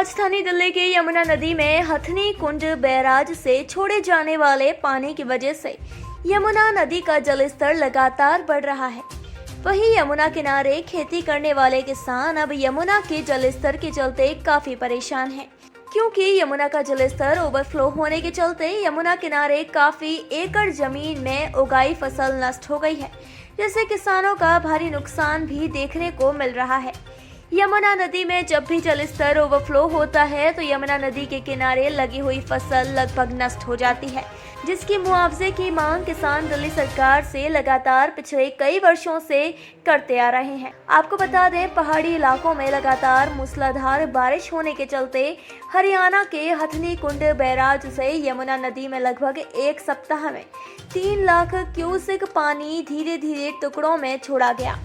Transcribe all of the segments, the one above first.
राजधानी दिल्ली की यमुना नदी में हथनी कुंड बैराज से छोड़े जाने वाले पानी की वजह से यमुना नदी का जलस्तर लगातार बढ़ रहा है। वहीं यमुना किनारे खेती करने वाले किसान अब यमुना के जलस्तर के चलते काफी परेशान हैं, क्योंकि यमुना का जलस्तर ओवरफ्लो होने के चलते यमुना किनारे काफी एकड़ जमीन में उगाई फसल नष्ट हो गई है, जिससे किसानों का भारी नुकसान भी देखने को मिल रहा है। यमुना नदी में जब भी जलस्तर ओवरफ्लो होता है तो यमुना नदी के किनारे लगी हुई फसल लगभग नष्ट हो जाती है, जिसकी मुआवजे की मांग किसान दिल्ली सरकार से लगातार पिछले कई वर्षों से करते आ रहे हैं। आपको बता दें, पहाड़ी इलाकों में लगातार मूसलाधार बारिश होने के चलते हरियाणा के हथनी कुंड बैराज से यमुना नदी में लगभग एक सप्ताह में 3 लाख क्यूसेक पानी धीरे धीरे टुकड़ों में छोड़ा गया,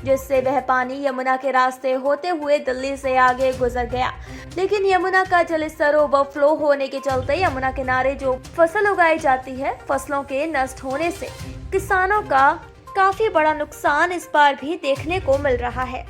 जिससे वह पानी यमुना के रास्ते होते हुए दिल्ली से आगे गुजर गया। लेकिन यमुना का जलस्तर ओवरफ्लो होने के चलते यमुना किनारे जो फसल उगाई जाती है, फसलों के नष्ट होने से किसानों का काफी बड़ा नुकसान इस बार भी देखने को मिल रहा है।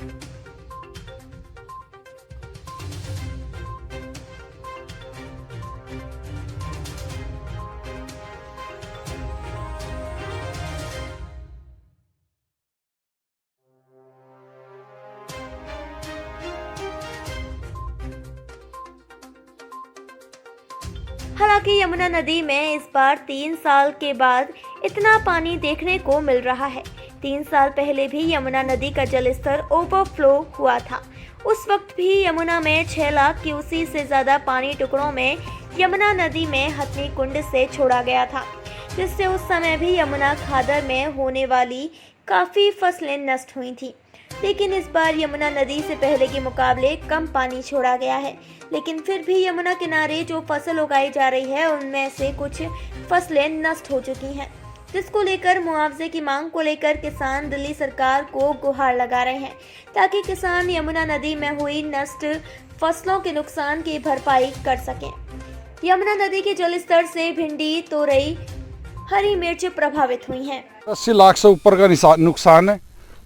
हालांकि यमुना नदी में इस बार 3 साल के बाद इतना पानी देखने को मिल रहा है। 3 साल पहले भी यमुना नदी का जलस्तर ओवरफ्लो हुआ था। उस वक्त भी यमुना में 6 लाख क्यूसेक से ज्यादा पानी टुकड़ों में यमुना नदी में हथनी कुंड से छोड़ा गया था, जिससे उस समय भी यमुना खादर में होने वाली काफी फसलें नष्ट हुई थी। लेकिन इस बार यमुना नदी से पहले के मुकाबले कम पानी छोड़ा गया है, लेकिन फिर भी यमुना किनारे जो फसल उगाई जा रही है उनमें से कुछ फसलें नष्ट हो चुकी हैं, जिसको लेकर मुआवजे की मांग को लेकर किसान दिल्ली सरकार को गुहार लगा रहे हैं, ताकि किसान यमुना नदी में हुई नष्ट फसलों के नुकसान की भरपाई कर सकें। यमुना नदी के जलस्तर से भिंडी, तोरई, हरी मिर्च प्रभावित हुई हैं। 80 लाख से ऊपर का नुकसान है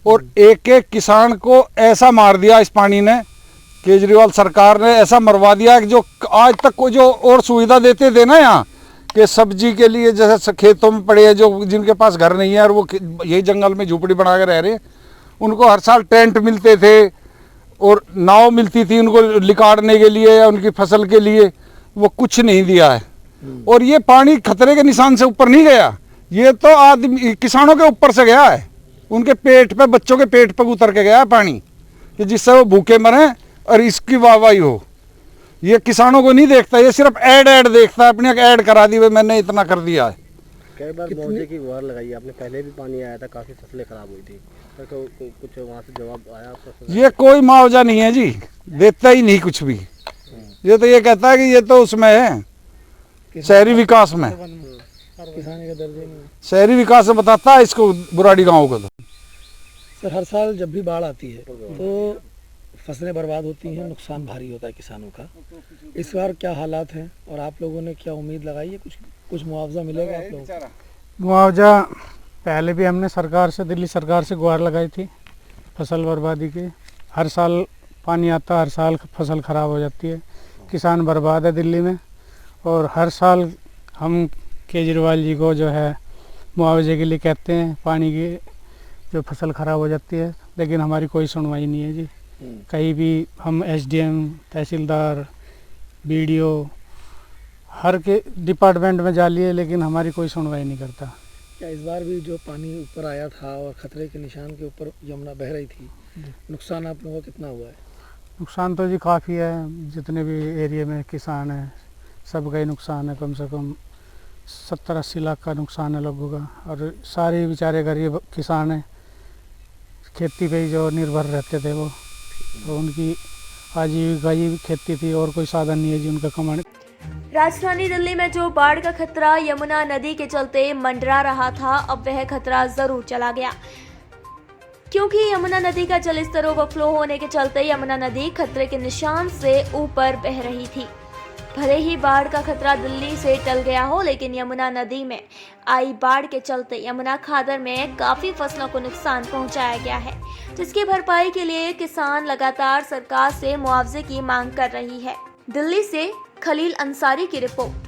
और एक एक किसान को ऐसा मार दिया इस पानी ने। केजरीवाल सरकार ने ऐसा मरवा दिया कि जो आज तक को जो और सुविधा देते थे ना यहाँ कि सब्जी के लिए, जैसे खेतों में पड़े हैं जो जिनके पास घर नहीं है और वो यही जंगल में झोपड़ी बना के रह रहे हैं, उनको हर साल टेंट मिलते थे और नाव मिलती थी उनको लिकाड़ने के लिए या उनकी फसल के लिए, वो कुछ नहीं दिया है। और ये पानी खतरे के निशान से ऊपर नहीं गया, ये तो आदमी किसानों के ऊपर से गया है, उनके पेट पे, बच्चों के पेट पे उतर के गया है पानी, कि जिससे वो भूखे मरें और इसकी वाहवाही हो। ये किसानों को नहीं देखता, ये सिर्फ ऐड देखता है, अपने ऐड करा दी भाई मैंने इतना कर दिया है। कई बार मुआवजे की गुहार लगाई आपने, पहले भी पानी आया था, काफी फसलें खराब हुई थी, तो कुछ वहाँ से जवाब आया आपका? ये कोई मुआवजा नहीं है जी, देता ही नहीं कुछ भी। ये तो ये कहता है कि ये तो उसमें है शहरी विकास में, किसानी का दर्जे में, शहरी विकास में बताता है इसको बुराड़ी गाँव को। तो सर, हर साल जब भी बाढ़ आती है तो फसलें बर्बाद होती हैं, नुकसान भारी होता है किसानों का। इस बार क्या हालात हैं और आप लोगों ने क्या उम्मीद लगाई है? कुछ मुआवजा मिलेगा आप लोगों को? मुआवजा पहले भी हमने सरकार से, दिल्ली सरकार से गुहार लगाई थी फसल बर्बादी की। हर साल पानी आता, हर साल फसल ख़राब हो जाती है, किसान बर्बाद है दिल्ली में। और हर साल हम केजरीवाल जी को जो है मुआवजे के लिए कहते हैं, पानी की जो फसल ख़राब हो जाती है, लेकिन हमारी कोई सुनवाई नहीं है जी। कहीं भी हम एसडीएम, तहसीलदार, बीडीओ, हर के डिपार्टमेंट में जा लिए, लेकिन हमारी कोई सुनवाई नहीं करता। क्या इस बार भी जो पानी ऊपर आया था और खतरे के निशान के ऊपर यमुना बह रही थी, नुकसान आप लोगों का कितना हुआ है? नुकसान तो जी काफ़ी है, जितने भी एरिया में किसान हैं सबका ही नुकसान है। कम से कम 70-80 लाख का नुकसान है लोगों का। और सारे बेचारे गरीब किसान हैं, खेती पे ही जो निर्भर रहते थे वो, तो उनकी आजीविका ही खेती थी और कोई साधन नहीं है जी उनका कमाने। राजधानी दिल्ली में जो बाढ़ का खतरा यमुना नदी के चलते मंडरा रहा था, अब वह खतरा जरूर चला गया, क्योंकि यमुना नदी का जलस्तर ओवरफ्लो होने के चलते यमुना नदी खतरे के निशान से ऊपर बह रही थी। भले ही बाढ़ का खतरा दिल्ली से टल गया हो, लेकिन यमुना नदी में आई बाढ़ के चलते यमुना खादर में काफी फसलों को नुकसान पहुंचाया गया है, जिसकी भरपाई के लिए किसान लगातार सरकार से मुआवजे की मांग कर रही है। दिल्ली से खलील अंसारी की रिपोर्ट।